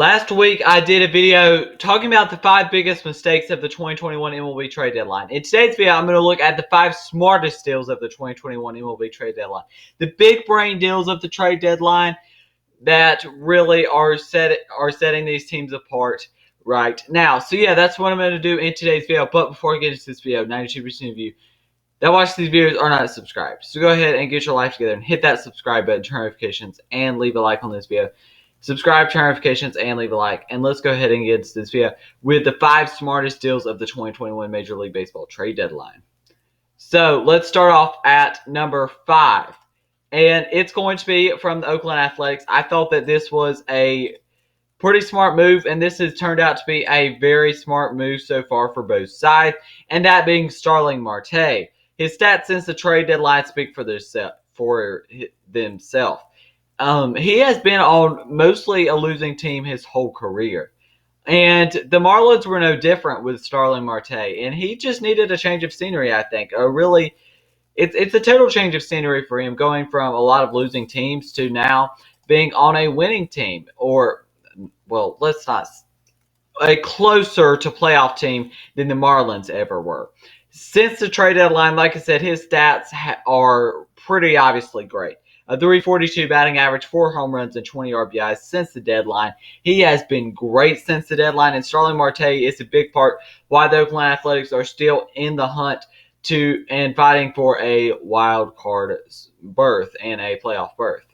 Last week, I did a video talking about the 5 biggest mistakes of the 2021 MLB trade deadline. In today's video, I'm going to look at the 5 smartest deals of the 2021 MLB trade deadline. The big brain deals of the trade deadline that really are setting these teams apart right now. So yeah, that's what I'm going to do in today's video. But before I get into this video, 92% of you that watch these videos are not subscribed. So go ahead and get your life together and hit that subscribe button, turn notifications, and leave a like on this video. Subscribe, turn notifications, and leave a like. And let's go ahead and get into this video with the 5 smartest deals of the 2021 Major League Baseball trade deadline. So let's start off at number 5. And it's going to be from the Oakland Athletics. I thought that this was a pretty smart move, and this has turned out to be a very smart move so far for both sides, and that being Starling Martay. His stats since the trade deadline speak for themselves. He has been on mostly a losing team his whole career. And the Marlins were no different with Starling Martay. And he just needed a change of scenery, I think. It's a total change of scenery for him, going from a lot of losing teams to now being on a winning team. Or, well, a closer to playoff team than the Marlins ever were. Since the trade deadline, like I said, his stats are pretty obviously great. A 342 batting average, 4 home runs, and 20 RBIs since the deadline. He has been great since the deadline, and Starling Martay is a big part why the Oakland Athletics are still in the hunt and fighting for a wild card berth and a playoff berth.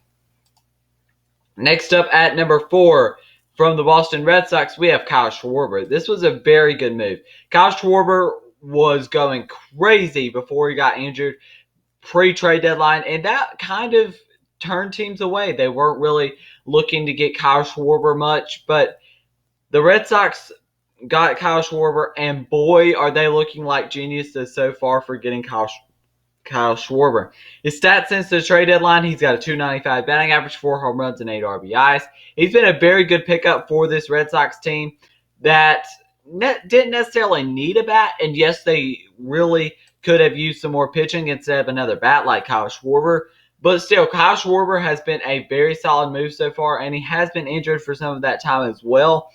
Next up at number 4, from the Boston Red Sox, we have Kyle Schwarber. This was a very good move. Kyle Schwarber was going crazy before he got injured pre-trade deadline, and that kind of turned teams away. They weren't really looking to get Kyle Schwarber much, but the Red Sox got Kyle Schwarber, and boy, are they looking like geniuses so far for getting Kyle Schwarber. His stats since the trade deadline, he's got a 295 batting average, 4 home runs, and 8 RBIs. He's been a very good pickup for this Red Sox team that didn't necessarily need a bat, and yes, they really could have used some more pitching instead of another bat like Kyle Schwarber. But still, Kyle Schwarber has been a very solid move so far, and he has been injured for some of that time as well.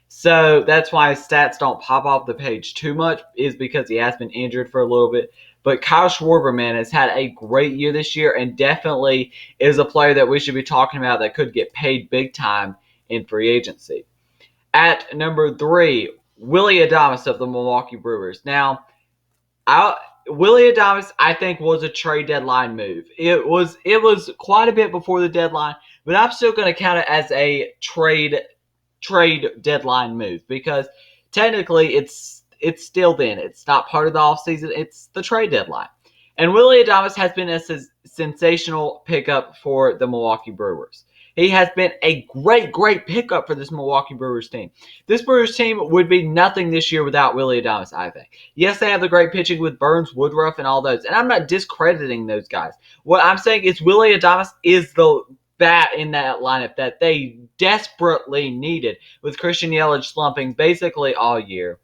So that's why his stats don't pop off the page too much, is because he has been injured for a little bit. But Kyle Schwarber, man, has had a great year this year and definitely is a player that we should be talking about that could get paid big time in free agency. At number 3, Willie Adams of the Milwaukee Brewers. Now, Willie Adams, I think, was a trade deadline move. It was quite a bit before the deadline, but I'm still going to count it as a trade deadline move because technically it's still then. It's not part of the offseason. It's the trade deadline. And Willie Adams has been a sensational pickup for the Milwaukee Brewers. He has been a great pickup for this Milwaukee Brewers team. This Brewers team would be nothing this year without Willie Adams, I think. Yes, they have the great pitching with Burns, Woodruff, and all those. And I'm not discrediting those guys. What I'm saying is Willie Adams is the bat in that lineup that they desperately needed, with Christian Yelich slumping basically all year.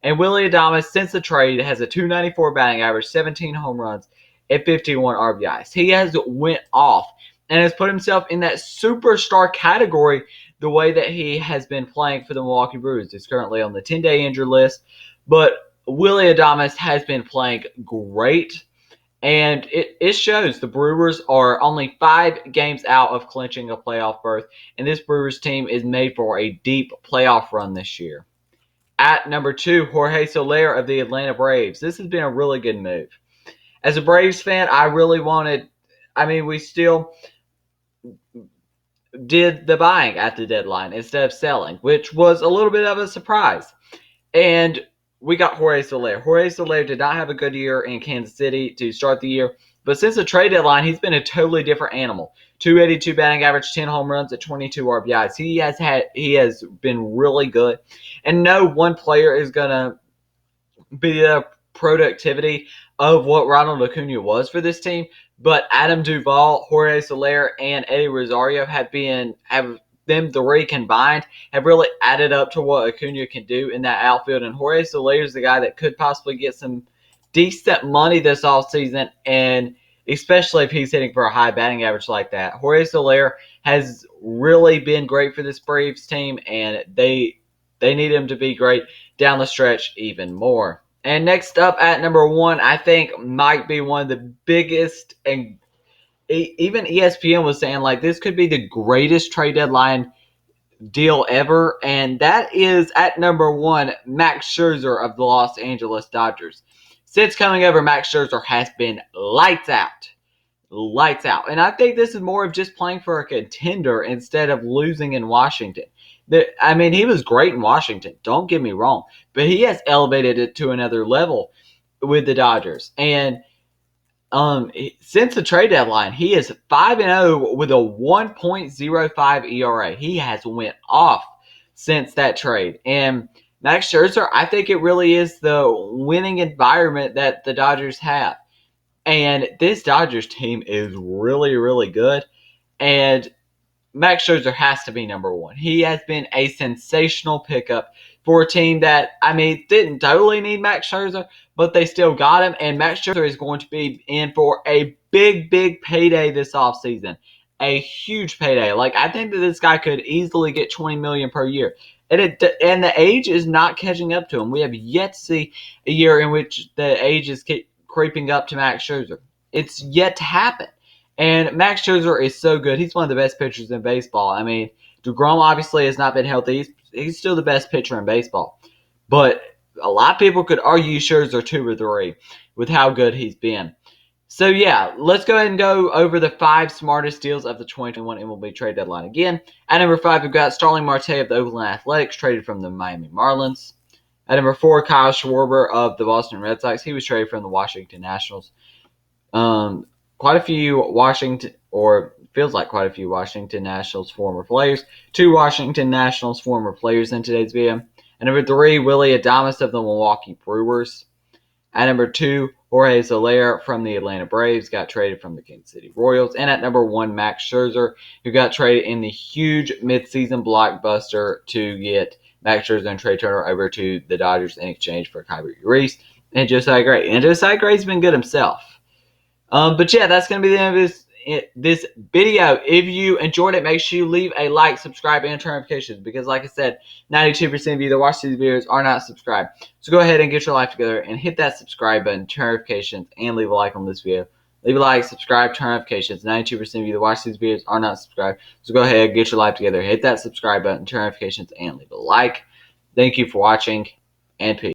And Willie Adams, since the trade, has a 294 batting average, 17 home runs, and 51 RBIs. He has went off and has put himself in that superstar category the way that he has been playing for the Milwaukee Brewers. He's currently on the 10-day injured list, but Willie Adams has been playing great, and it shows. The Brewers are only 5 games out of clinching a playoff berth, and this Brewers team is made for a deep playoff run this year. At number 2, Jorge Soleil of the Atlanta Braves. This has been a really good move. As a Braves fan, we still did the buying at the deadline instead of selling, which was a little bit of a surprise. And we got Jorge Soleil. Jorge Soleil did not have a good year in Kansas City to start the year, but since the trade deadline, he's been a totally different animal. 282 batting average, 10 home runs, at 22 RBIs. He has been really good. And no one player is going to be the productivity of what Ronald Acuna was for this team, but Adam Duvall, Jorge Soleil, and Eddie Rosario have them 3 combined have really added up to what Acuna can do in that outfield. And Jorge Soleil is the guy that could possibly get some decent money this offseason and especially if he's hitting for a high batting average like that. Jorge Soleil has really been great for this Braves team, and they need him to be great down the stretch even more. And next up at number 1, I think might be one of the biggest, and even ESPN was saying like this could be the greatest trade deadline deal ever, and that is at number 1, Max Scherzer of the Los Angeles Dodgers. Since coming over, Max Scherzer has been lights out. Lights out. And I think this is more of just playing for a contender instead of losing in Washington. I mean, he was great in Washington, don't get me wrong, but he has elevated it to another level with the Dodgers. And since the trade deadline, he is 5-0 with a 1.05 ERA. He has went off since that trade. And Max Scherzer, I think it really is the winning environment that the Dodgers have. And this Dodgers team is really, really good. And Max Scherzer has to be number 1. He has been a sensational pickup for a team that, I mean, didn't totally need Max Scherzer, but they still got him. And Max Scherzer is going to be in for a big, big payday this offseason. A huge payday. Like, I think that this guy could easily get $20 million per year. And the age is not catching up to him. We have yet to see a year in which the age is creeping up to Max Scherzer. It's yet to happen. And Max Scherzer is so good. He's one of the best pitchers in baseball. I mean, DeGrom obviously has not been healthy. He's still the best pitcher in baseball. But a lot of people could argue Scherzer 2 or 3 with how good he's been. So, yeah, let's go ahead and go over the 5 smartest deals of the 2021 MLB trade deadline again. At number 5, we've got Starling Martay of the Oakland Athletics, traded from the Miami Marlins. At number 4, Kyle Schwarber of the Boston Red Sox. He was traded from the Washington Nationals. Quite a few Washington, or feels like quite a few Washington Nationals former players. 2 Washington Nationals former players in today's video. At number 3, Willie Adams of the Milwaukee Brewers. At number 2, Jorge Soleil from the Atlanta Braves got traded from the Kansas City Royals. And at number 1, Max Scherzer, who got traded in the huge midseason blockbuster to get Max Scherzer and Trey Turner over to the Dodgers in exchange for Kyrie Reese and Josiah Gray. And Josiah Gray's been good himself. But yeah, that's going to be the end of this video. If you enjoyed it, make sure you leave a like, subscribe, and turn notifications. Because like I said, 92% of you that watch these videos are not subscribed. So go ahead and get your life together and hit that subscribe button, turn notifications, and leave a like on this video. Leave a like, subscribe, turn notifications. 92% of you that watch these videos are not subscribed. So go ahead, get your life together, hit that subscribe button, turn notifications, and leave a like. Thank you for watching, and peace.